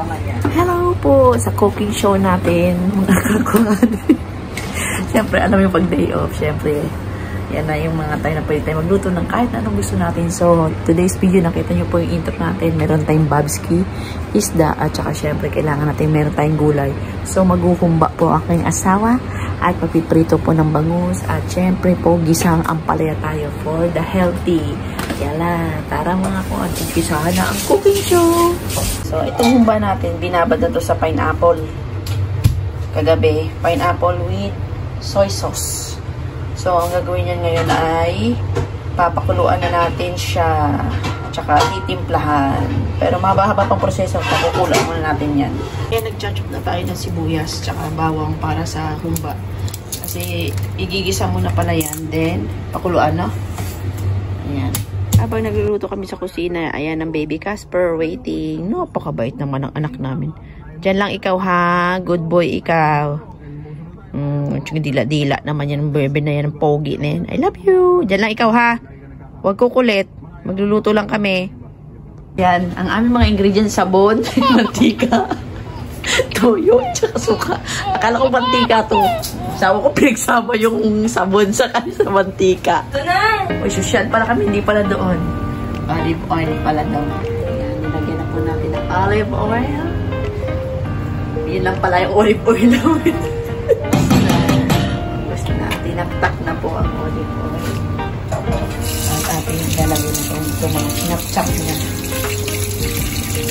Abangan yan. Hello po sa cooking show natin, mga kakuhan. Siyempre, alam mo yung pag-day off, siyempre. Yan na yung mga tayo na pwede tayo magluto ng kahit anong gusto natin. So, today's video, nakita nyo po yung intro natin. Meron tayong babski, isda, at saka siyempre, kailangan natin meron tayong gulay. So, maghuhumba po aking asawa at papiprito po ng bangus. At siyempre po, gisang ampalaya tayo for the healthy. Yala, tara mga ko, at gisahan na ang cooking show. So, itong humba natin, binabad na to sa pineapple. Kagabi, pineapple with soy sauce. So, ang gagawin niyan ngayon ay papakuluan na natin siya at saka titimplahan. Pero mahaba-haba pang proseso, pakukulaan muna natin yan. Kaya nag-chop na tayo ng sibuyas at saka bawang para sa humba. Kasi igigisa muna pala yan, then pakuluan, no? Ayan. Habang nagluluto kami sa kusina, ayan ang baby Casper waiting. Napakabait naman ang anak namin. Diyan lang ikaw ha, good boy ikaw. Dila-dila naman yan, bebe na yan, ang pogi na yan. I love you. Diyan lang ikaw ha. Huwag kukulit. Magluluto lang kami. Yan, ang aming mga ingredients, sabon, mantika, toyo, tsaka suka. Akala ko mantika to. Sawa ko pinagsama yung sabon sa mantika. Ito na! O, social pala kami, hindi pala doon. Olive oil pala daw. Ayan, nilagyan na po natin ng olive oil. Yun lang pala yung olive oil namin. Tinaktak na po ang olive oil. At ating lalagyan na po ito mga sinapchap niya.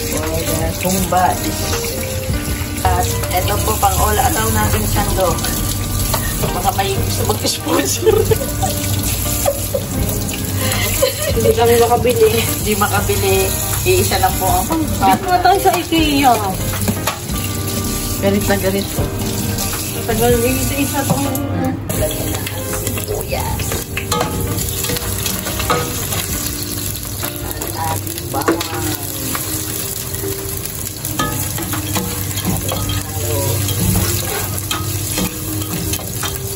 For the humba. At ito po pang all alaw natin sandok. Baka may gusto mag-sponsor. Hindi kami makabili. Hindi makabili. Iisa lang po ang pang-sponsor. Bito tayo sa IKEA. Galit na galit po. Tagal, isa-isa itong lagyan na ang sibuyas. Ang ating bawang. Halo.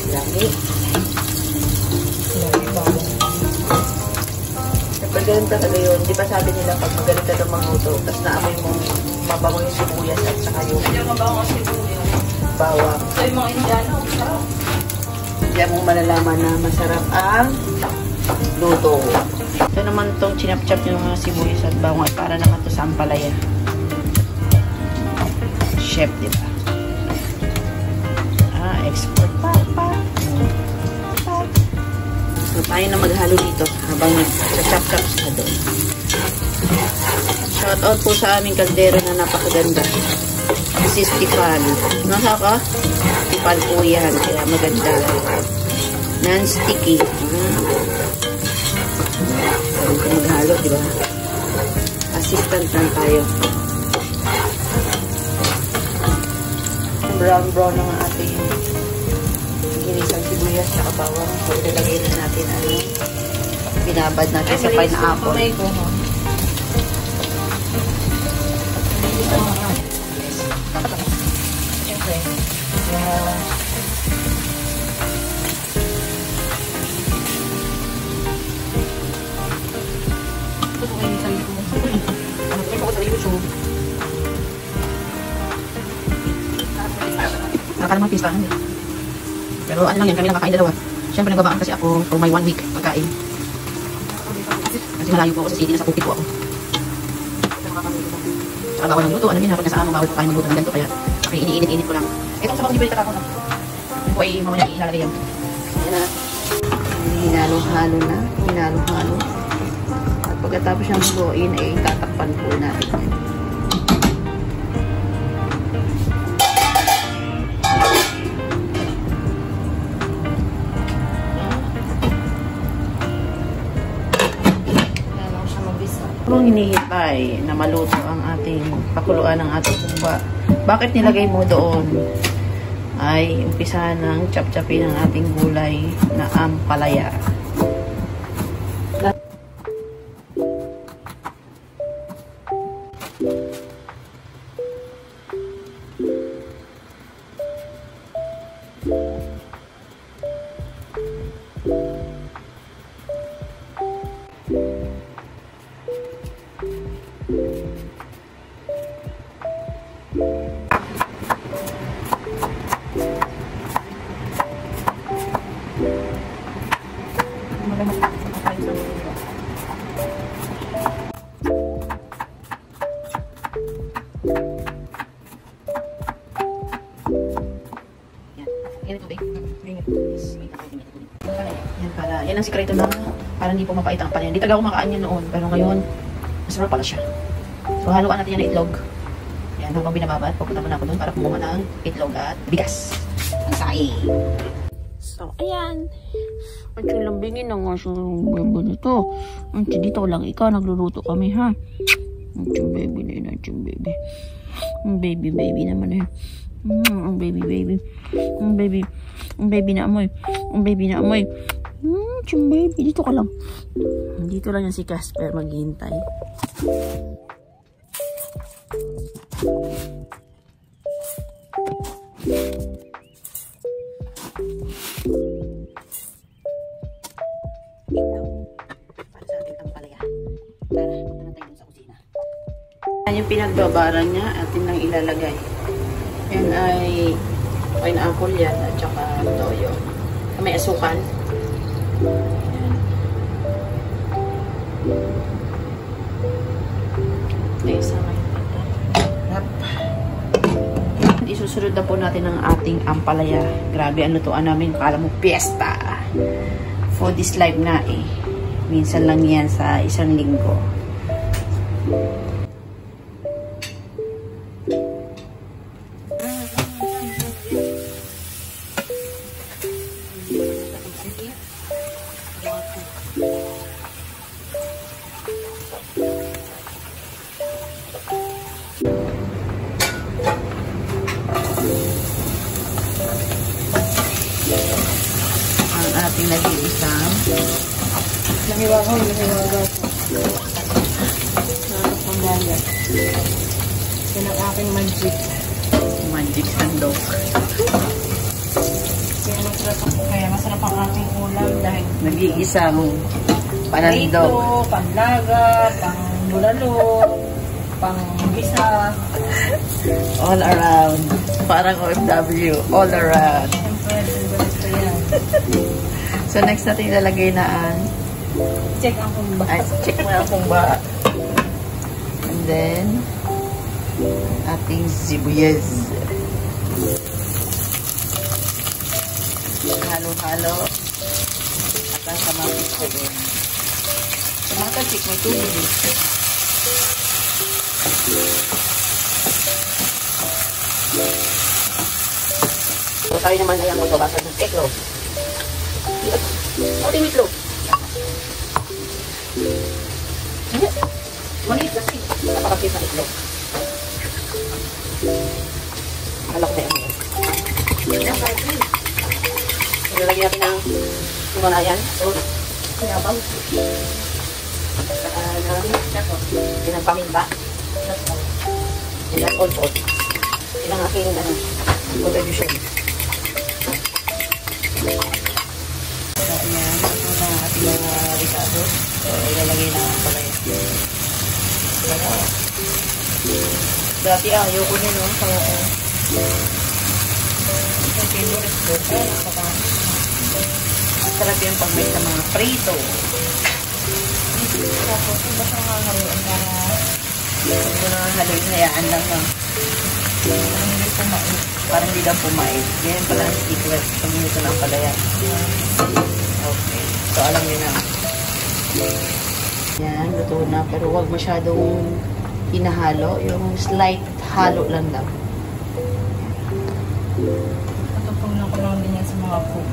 Lami. Siyempre ganun talaga yun. Di ba sabi nila pag magaling ka na magluto, tapos naamoy mo mabango yung sibuyas at saka yung mabango ang sibuyas. Bawang. Ay, mga Indiano, sarap. Diyan mo malalaman na masarap ang luto. Ito naman itong chinap-chap yung mga sibuyas at bawang at para naman ito sa ampalaya. Chef, diba? Export pa. So, tayo na maghalo dito habang nag-chop-chop sa doon. Shout out po sa aming kaldero na napakaganda. This is Tipal. Nasa ka? Tipal po yan. Kaya maganda. Non-sticky. Parang ko maghalo, diba? Assistant lang tayo. Brown ng ating ginisang sibuyas at bawang. So, ilalagay na natin ang binabad natin sa pineapple. Nakakala mga pistahan. Pero ano lang yan, kami lang kakain dalawa. Siyempre nagbabaan kasi ako for my 1 week pagkain. Kasi malayo po ako sa city, nasa Pukit po ako. Saka bawal ng luto, ano yun, kapag nasa bawal po kayo magluto ng ganito, kaya iniinit-init ko lang. Itong sabang libre tatapon lang. Yun po ay mamaya ilalagay yan. Ayan na. Hinalo-halo na. Hinalo-halo. At pagkatapos siyang lutuin, ay tatakpan po natin. Habang hinihintay na maluto ang ating pakuluan ng ating humba, bakit nilagay mo doon? Ay umpisa ng chop-chopin ng ating gulay na ampalaya. Yan ang sikreto na para hindi po mapait ang palaya. Hindi talaga ako makain yan noon, pero ngayon, masarap pala siya. So, haluan natin yan ng itlog. Yan, habang binababad, pupunta muna ako doon para kumuha ng itlog at bigas. Ang saing. So, ayan. Ang lambingin na nga siya yung bebo nito. Ang dito lang ikaw, nagluluto kami ha. Ang baby na yun, ang baby. Ang baby naman na yun. Ang baby. Ang baby na amoy. Ang baby na amoy. Ang baby, dito ka lang. Dito lang yan si Casper maghihintay. Para sa ating tampalaya. Tara, punta na tayo sa kusina. Yan yung pinagbabaran niya at yun lang ilalagay. Yan ay pineapple yan at saka toyo. May asukal. Yan. Isa ngayon. Isusunod na po natin ang ating ampalaya. Grabe ang lutuan namin. Kala mo piyesta. For this live na eh. Minsan lang yan sa isang linggo. Ang ating nag-iisang Nahiwagaw. Panggalat. Yan ang aking magic sandok. Kaya masarap ang aking ulam dahil Nag-iisang panandok. ito, panlaga, pangbulalo, panggisa. All around. Parang OFW. All around. Siyempre, gusto yan. So next natin ilalagay na ang Check ang kumba. check mo ang kumba. And then ating sibuyas. Halo-halo. At ang kamatis ko din. Tumatasik, may tubig. So tayo naman ay ang magbabasa ng itlog. Ating itlog. Maliit kasi. Napakapit na itlog. Alak na yan. Ilalagay natin ang himalayan. So, sinabaw. Yan ang paminta. Yan ang all-all. Yan ang aking contribution. So, ayan. Ito na ang ating ricado. So, ilalagay na ang palaya. Dati ayoko niya, no? Yung favorite ko. Sarap yung pag may sa mga prito. Tapos, iba siya hahaluan para Huwag mo naman haluin, hayaan lang lang. hindi pumait. Parang hindi lang pumait. Ganyan pala ang secret. Pag-minuto ng palaya. Okay. So, alam nyo na. Yan, luto na. Pero huwag masyadong hinahalo. Yung slight halo lang daw. Natutunan ko lang din yan sa mga cook.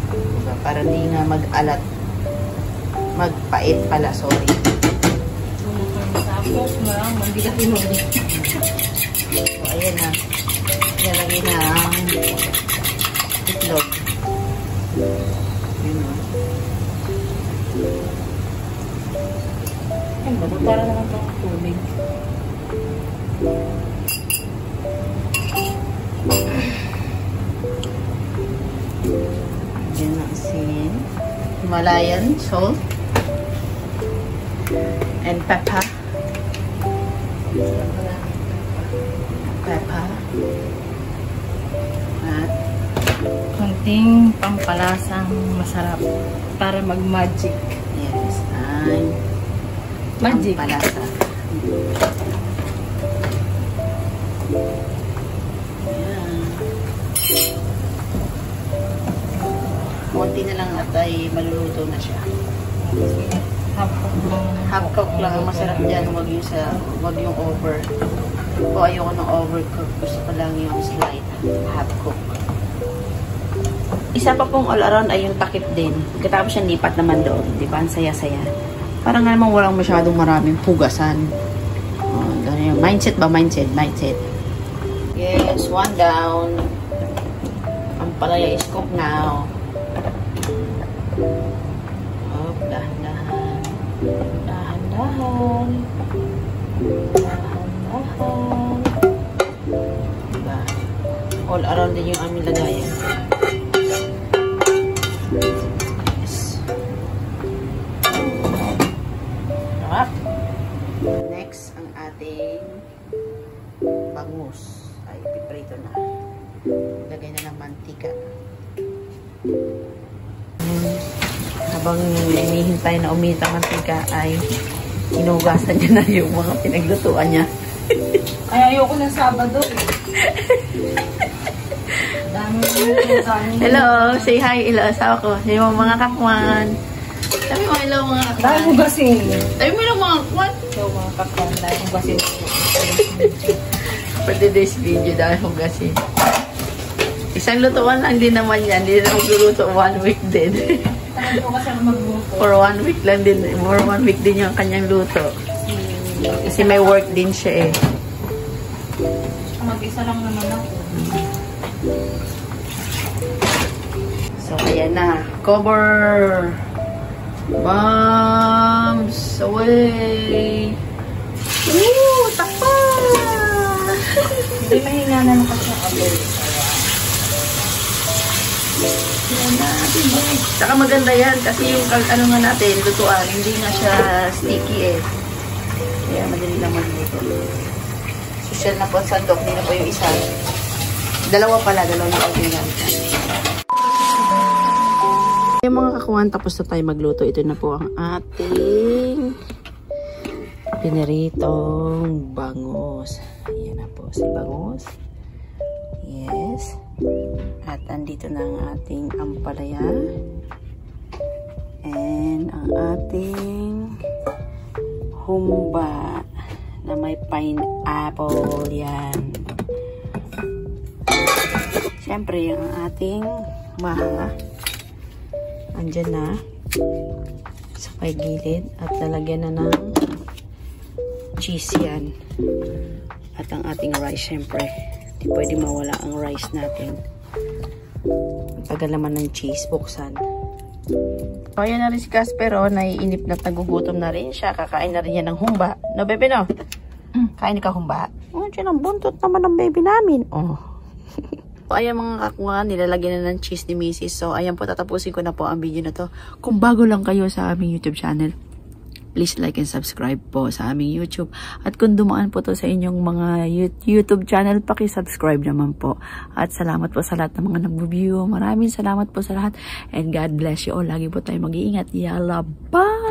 Diba? Para hindi nga mag-alat. Magpait pala, sorry. Tapos, marang magbigat din mo rin. So, ayan na. Ilalagay na ang itlog. Yun o. Ayun ba? Para naman itong tubig. Diyan na asin. Himalayan salt. And pepper. Pepper. At Konting pampalasang masarap para mag-magic. yes, and Magic. pampalasa. Ayan. konti na lang at ay maluluto na siya. Half cook lang ang masarap dyan. Wag yung over. O ayoko ng overcook. Gusto ko lang yung slight half cook. Isa pa pong all around ay yung takip din. Katapos siya lipat naman doon. Di ba? Ang saya-saya. Parang nga naman walang masyadong maraming hugasan. Yung mindset ba? Mindset. Yes, one down. Ang palaya is cooked now. Oh, dahan-dahan. Dahan-dahan. Dahan-dahan. Diba? All around din yung aming lagayan. Yes. Sarap. Next, ang ating bangus. Ay, piprito na. Lagay na ng mantika. Habang hinihintay na uminit ang mantika, ay inugasan niya na yung mga pinaglutuan niya. Ay, ayoko ng Sabado. Hello, say hi. Hello, asawa ko. Yung mga kakwan. Sabi mo, hello mga kakwan. Dahil hugasin. Sabi mo lang mga kakwan. Hello mga kakwan. Dahil hugasin. For today's video, dahil hugasin. Isang lutuan lang din naman yan. Hindi na magluluto 1 week din. Dahil ko kasi magluto. For 1 week lang din. For 1 week din yung kanyang luto. Kasi may work din siya eh. Mag-isa lang naman ako. So, ayan na. Cover! Bombs away! Woo! Takpa! Hindi mahina naman kasi ang abel. Ayan na. Saka maganda yan kasi yung ano nga natin, lutuan, hindi nga siya sticky eh. Kaya madali lang magluto. Social na po ang sandok. Hindi na po yung isa. Dalawa na ordinal. Yung mga kakuhan, tapos na tayo magluto. Ito na po ang ating piniritong bangus. Ayan na po si bangus. Yes. At andito na ang ating ampalaya. And ang ating humba na may pineapple. Yan. Siyempre, ang ating maha. Andyan na. Sa may gilid. At lalagyan na ng cheese yan. At ang ating rice, siyempre. Hindi pwede mawala ang rice natin. Tagal naman ng cheese. Buksan. So, ayan na rin si Casper, oh. Naiinip na nagugutom na rin siya. Kakain na rin yan ng humba. No, bebe, no? Kain ka humba? Oh, dyan ang buntot naman ng baby namin. Oh. So, ayan mga kakuha, nilalagyan na ng cheese ni Mrs. So, ayan po, tatapusin ko na po ang video na to. Kung bago lang kayo sa aming YouTube channel, please like and subscribe po sa aming YouTube. At kung dumaan po to sa inyong mga YouTube channel, paki-subscribe naman po. At salamat po sa lahat ng mga nag-view. Maraming salamat po sa lahat. And God bless you all. Lagi po tayo mag-iingat. Yalla, bye!